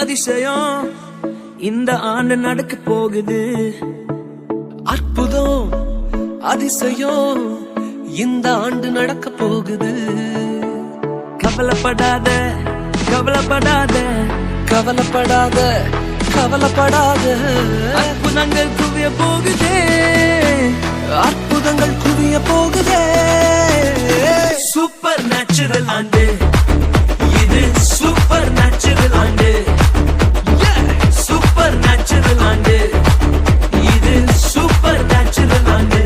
அதிசயம் இந்த ஆண்டு நடக்க போகுது. அற்புதம் அதிசயம் இந்த ஆண்டு நடக்க போகுது. கவலைப்படாத கவலைப்படாத கவலைப்படாத கவலைப்படாத. அற்புதங்கள் குவிய போகுதே, அற்புதங்கள் குவிய போகுதே. சூப்பர் நேச்சுரல் ஆண்டு இது, சூப்பர் நேச்சுரல் ஆண்டு, சூப்பர் நேச்சுரல் ஆண்டு இது, சூப்பர் நேச்சுரல் ஆண்டு.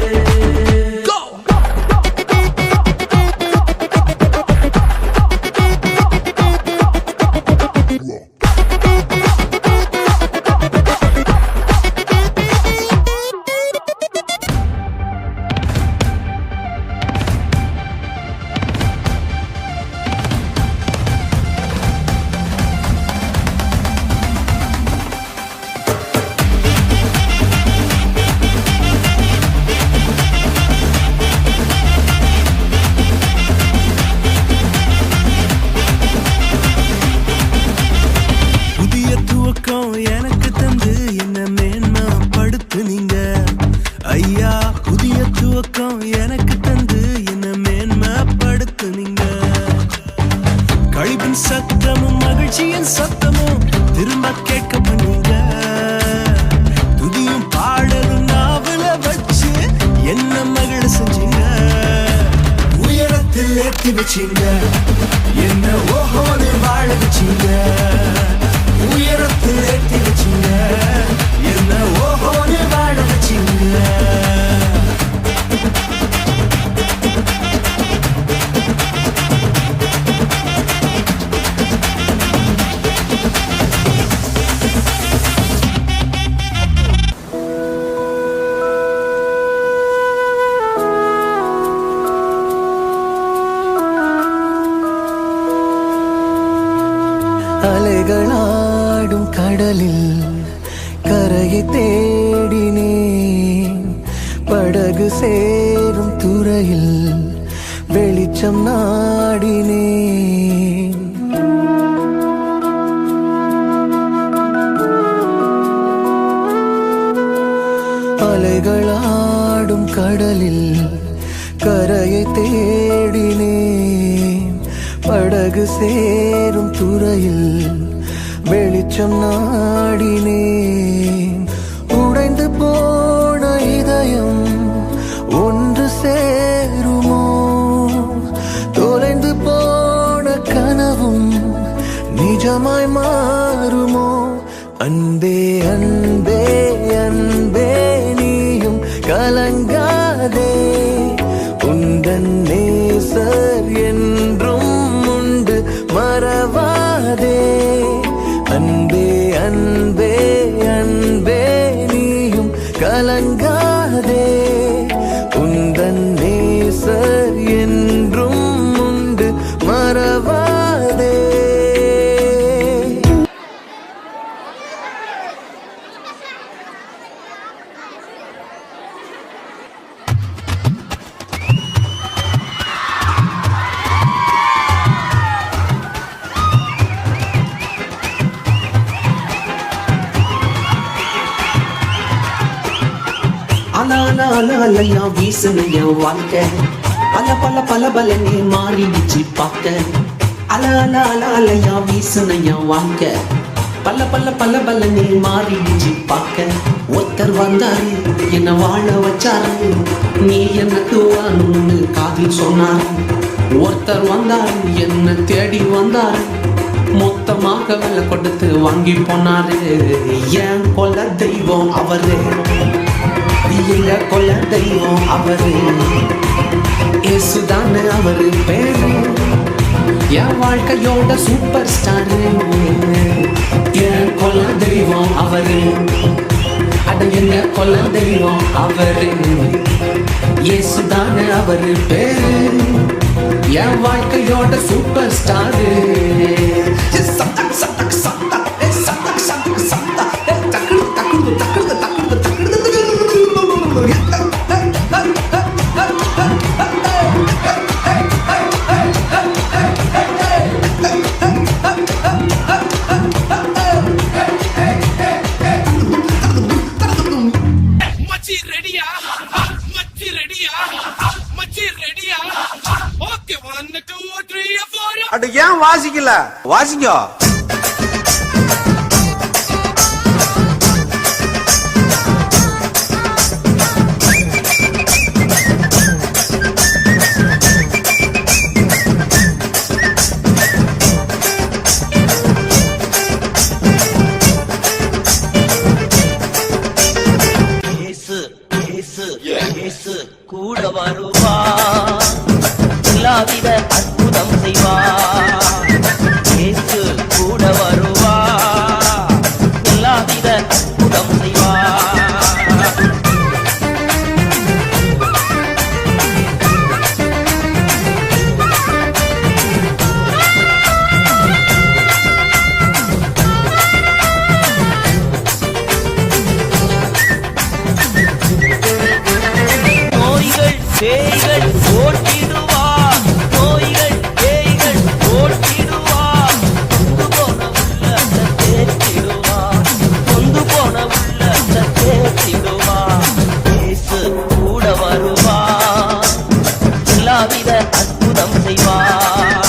எனக்கு தந்து என்ன மேன்மைப்படுத்துனீங்க ஐயா. புதிய துவக்கம் எனக்கு தந்து என்ன மேன்மைப்படுத்துனீங்க. கழிவின் சத்தமும் மகிழ்ச்சியின் சத்தமும் திரும்ப கேட்க பண்ணீங்க. துதியும் பாடலும் நாவல வச்சு என்ன மகிழ செஞ்சீங்க. உயரத்தில் ஏற்றி வச்சீங்க, என்ன ஓஹோன்னு வாழ வச்சீங்க. உயரத்தில் ஏற்றி வச்சீங்க, என்ன ஓஹோன்னு வாழ வச்சீங்க. அலைகளாடும் கடலில் கரையை தேடினேன். படகு சேரும் துறையில் வெளிச்சம் நாடினேன். அலைகளாடும் கடலில் கரையை தேடினேன். படகு சேரும் துறையில் வெளிச்சம் நாடினேன். உடைந்து போன இதயம் ஒன்று சேருமோ? தொலைந்து போன கனவும் நிஜமாய் மாறுமோ? அன்பே அன்பே அன்பே நீயும் கலங்காதே, உந்தன் நேசர் என்றும் உண்டு மறவாதே. அன்பே அன்பே அன்பே நீயும் கலங்காதே, உந்தன் நேசர் என்றும் உண்டு மறவாதே. அலையா வீசுனையா வாழ்க்கை, பல பல பல பலனே மாறிடுச்சு பார்க்க. அலையா வீசுனையா வாழ்க்கை, பல பல பல பலனே மாறிடுச்சு பார்க்க. ஒருத்தர் வந்தாரு என்ன வாழ வச்சாரு, நீ எனக்கு வான்னு காதில் சொன்னாரு. ஒருத்தர் வந்தாரு என்ன தேடி வந்தாரு, மொத்தமாக விலை கொடுத்து வாங்கி போனாரு. ஏன் கொல்ல தெய்வம் அவரு, எங்க கொல்ல தெய்வம் அவரு. இயேசுதானே அவரு பேரு, என் வாழ்க்கையோட சூப்பர் ஸ்டாரு. என் கொல்ல தெய்வம் அவரு, அட எங்க கொல்ல தெய்வம் அவரு. இயேசுதானே அவரு பேரு, என் வாழ்க்கையோட சூப்பர் ஸ்டாரு. சத்தக் சத்தக் சத்தக் சத்தக் சத்தக் சத்தக் தக்கு தக்கு தக்கு தக்கு தக்கு. அட ஏன் வாசிக்கல வாசிங்க. இயேசு கூட வருவா, எல்லாவித அற்புதம் செய்வா. இயேசு கூட வருவா, எல்லாவித அற்புதம் செய்வா. பேய்கள் ஓட்டிடுவார், நோய்கள் பேய்கள் ஓட்டிடுவார். கொண்டு போன உள்ளத்தை தேற்றிடுவார். இயேசு கூட வருவார், எல்லாவித அற்புதம் செய்வார்.